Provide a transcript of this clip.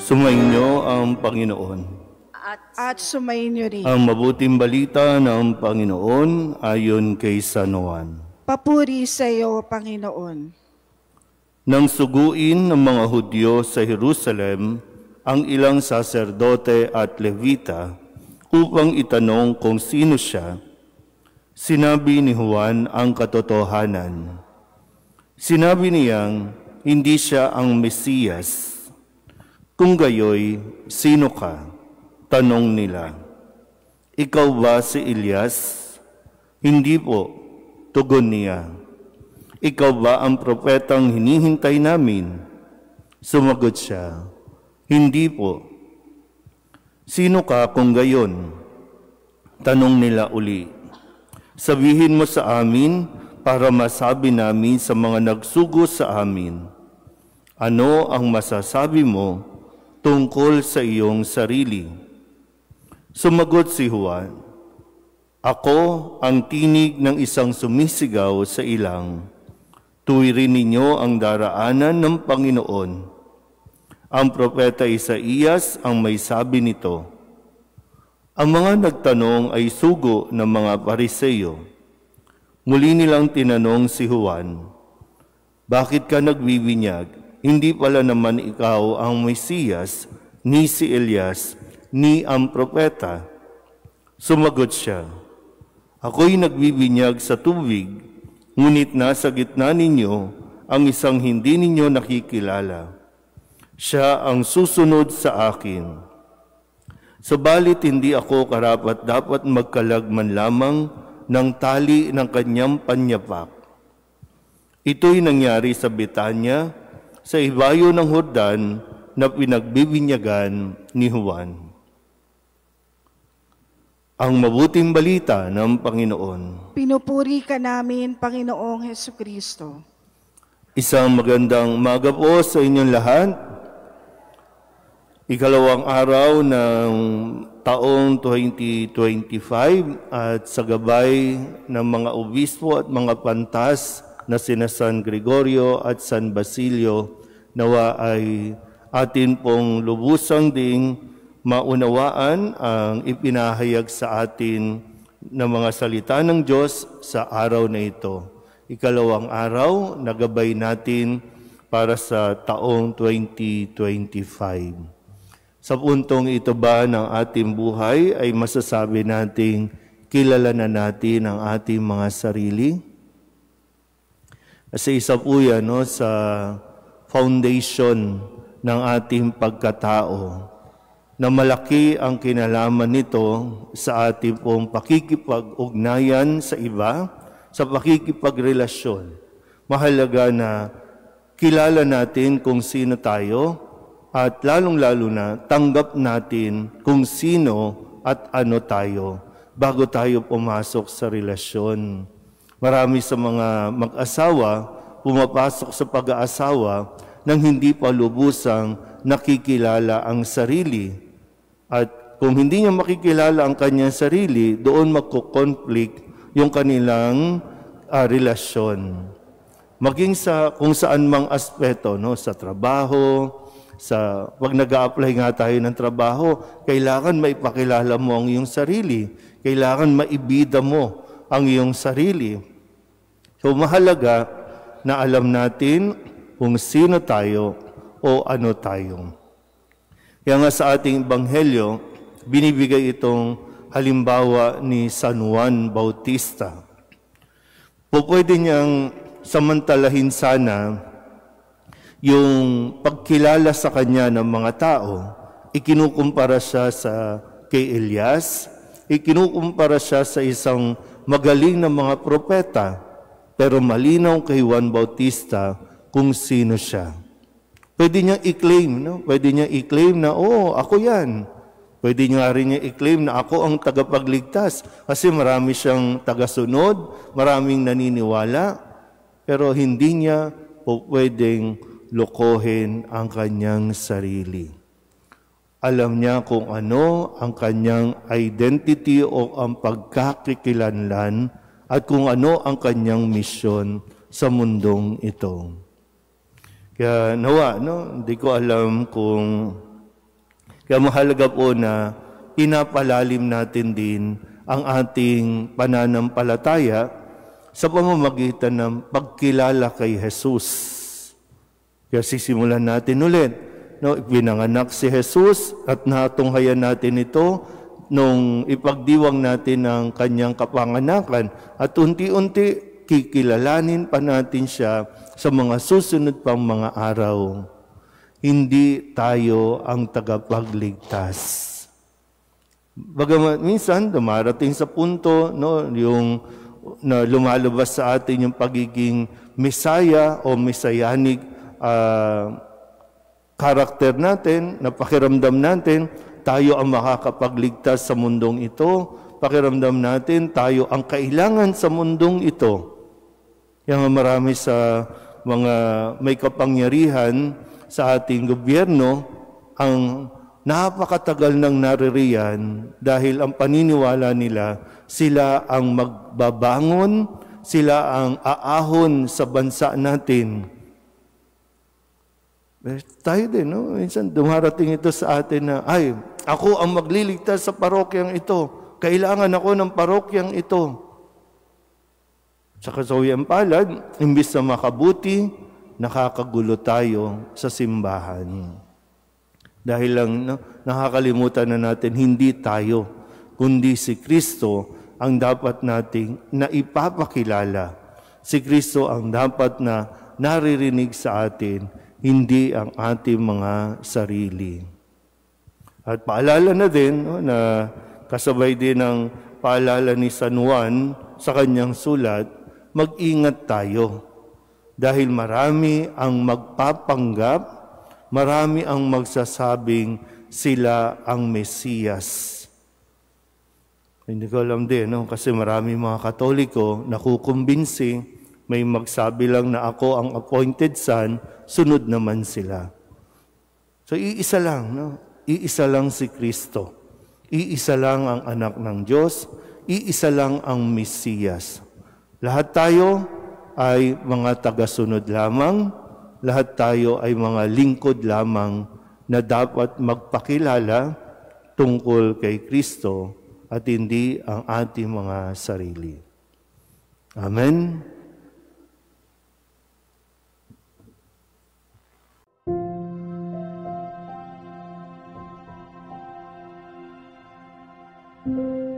Sumainyo ang Panginoon. At sumainyo rin. Ang mabuting balita ng Panginoon ayon kay San Juan. Papuri sa iyo, Panginoon. Nang suguin ng mga Hudyo sa Jerusalem ang ilang saserdote at levita upang itanong kung sino siya, sinabi ni Juan ang katotohanan. Sinabi niyang hindi siya ang Mesiyas. Kung gayoy, sino ka? Tanong nila. Ikaw ba si Elias? Hindi po, tugon niya. Ikaw ba ang propetang hinihintay namin? Sumagot siya, hindi po. Sino ka kung gayon? Tanong nila uli. Sabihin mo sa amin para masabi namin sa mga nagsugo sa amin. Ano ang masasabi mo tungkol sa iyong sarili? Sumagot si Juan, ako ang tinig ng isang sumisigaw sa ilang. Tuwirin ninyo ang daraanan ng Panginoon. Ang propeta Isaías ang may sabi nito. Ang mga nagtanong ay sugo ng mga Pariseyo. Muli nilang tinanong si Juan, bakit ka nagbibinyag? Hindi pala naman ikaw ang Mesiyas, ni si Elias, ni ang propeta. Sumagot siya, ako'y nagbibinyag sa tubig, ngunit nasa gitna ninyo ang isang hindi ninyo nakikilala. Siya ang susunod sa akin. Subalit hindi ako karapat-dapat magkalag man lamang ng tali ng kanyang panyapak. Ito'y nangyari sa Betanya, sa ibayo ng Jordan na pinagbibinyagan ni Juan. Ang mabuting balita ng Panginoon. Pinupuri ka namin, Panginoong Hesukristo. Isang magandang umaga po sa inyong lahat. Ikalawang araw ng taong 2025 at sa gabay ng mga obispo at mga pantas na sina San Gregorio at San Basilio, nawa ay atin pong lubusang ding maunawaan ang ipinahayag sa atin ng mga salita ng Diyos sa araw na ito. Ikalawang araw, nagabay natin para sa taong 2025. Sa puntong ito ba ng ating buhay ay masasabi nating kilala na natin ang ating mga sarili? Kasi isa po yan sa foundation ng ating pagkatao na malaki ang kinalaman nito sa ating pong pakikipag-ugnayan sa iba, sa pakikipagrelasyon. Mahalaga na kilala natin kung sino tayo at lalong-lalo na tanggap natin kung sino at ano tayo bago tayo pumasok sa relasyon. Marami sa mga mag-asawa pumapasok sa pag-aasawa nang hindi pa lubusang nakikilala ang sarili. At kung hindi niya makikilala ang kanyang sarili, doon magko-conflict yung kanilang relasyon. Maging sa kung saan mang aspeto, sa trabaho, pag nag-a-apply nga tayo ng trabaho, kailangan maipakilala mo ang iyong sarili. Kailangan maibida mo ang iyong sarili. So mahalaga na alam natin kung sino tayo o ano tayo. Kaya nga sa ating Ebanghelyo, binibigay itong halimbawa ni San Juan Bautista. Pwede niyang samantalahin sana yung pagkilala sa kanya ng mga tao. Ikinukumpara siya kay Elias, ikinukumpara siya sa isang magaling na mga propeta, pero malinaw kay Juan Bautista kung sino siya. Pwede niyang i-claim, Pwede niyang i-claim na, ako yan. Pwede niya rin niya i-claim na ako ang tagapagligtas kasi marami siyang tagasunod, maraming naniniwala, pero hindi niya pwedeng lokohin ang kanyang sarili. Alam niya kung ano ang kanyang identity o ang pagkakikilanlan at kung ano ang kanyang misyon sa mundong ito. Kaya nawa, hindi ko alam kung Kaya mahalaga po na pinapalalim natin din ang ating pananampalataya sa pamamagitan ng pagkilala kay Jesus. Kaya sisimulan natin ulit. No, ipinanganak si Jesus at natunghayan natin ito nung ipagdiwang natin ang kanyang kapanganakan at unti-unti kikilalanin pa natin siya sa mga susunod pang mga araw. Hindi tayo ang tagapagligtas. Bagamat minsan dumarating sa punto yung na lumalabas sa atin yung pagiging Mesaya o Messianic karakter natin, na pakiramdam natin, tayo ang makakapagligtas sa mundong ito. Pakiramdam natin, tayo ang kailangan sa mundong ito. Yang marami sa mga may kapangyarihan sa ating gobyerno, ang napakatagal nang naririyan dahil ang paniniwala nila, sila ang magbabangon, sila ang aahon sa bansa natin. Tayo din, no? Minsan dumarating ito sa atin na, ay, ako ang magliligtas sa parokyang ito. Kailangan ako ng parokyang ito. Sa kasawiang palad, imbis na makabuti, nakakagulo tayo sa simbahan. Dahil lang nakakalimutan na natin, hindi tayo, kundi si Kristo ang dapat nating naipapakilala. Si Kristo ang dapat na naririnig sa atin, hindi ang ating mga sarili. At paalala na din, na kasabay din ng paalala ni San Juan sa kanyang sulat, mag-ingat tayo. Dahil marami ang magpapanggap, marami ang magsasabing sila ang Mesiyas. Hindi ko alam din, kasi marami mga Katoliko nakukumbinsi, may magsabi lang na ako ang appointed son, sunod naman sila. So iisa lang, iisa lang si Kristo. Iisa lang ang anak ng Diyos, iisa lang ang Mesiyas. Lahat tayo ay mga tagasunod lamang, lahat tayo ay mga lingkod lamang na dapat magpakilala tungkol kay Kristo at hindi ang ating mga sarili. Amen. Thank you.